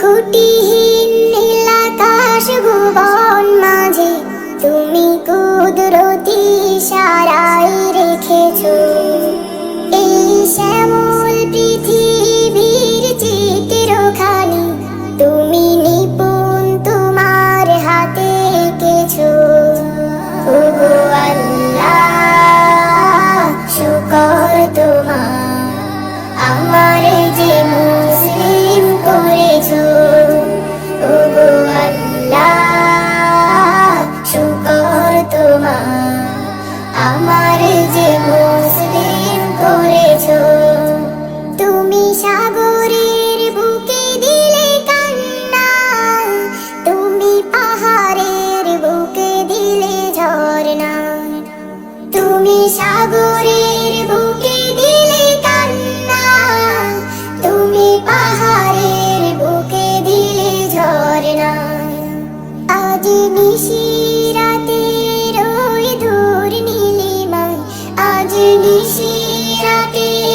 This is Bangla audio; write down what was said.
খুঁটিহীন নীল আকাশ ভুবন মাঝে তুমি কুদরতি ইশারায় রেখেছো এই শ্যামল পৃথিবীর চিত্রখানি তুমি নিপুণ তোমার হাতে এঁকেছো। ওগো আল্লাহ শুকর তোমার আমার যে মুসলিম করেছো। ওগো আল্লাহ শুকর তোমার আমার যে মুসলিম করেছো। তুমি সাগরের বুকে দিলে কান্না, তুমি পাহাড়ের বুকে দিলে ঝরনা, তুমি সাগরের বুকে দিলে কান্না, তুমি পাহাড়ের বুকে দিলে ঝরনা। আজ নিশিরাতের ওই দূর নীলিমায়, আজ নিশিরাতের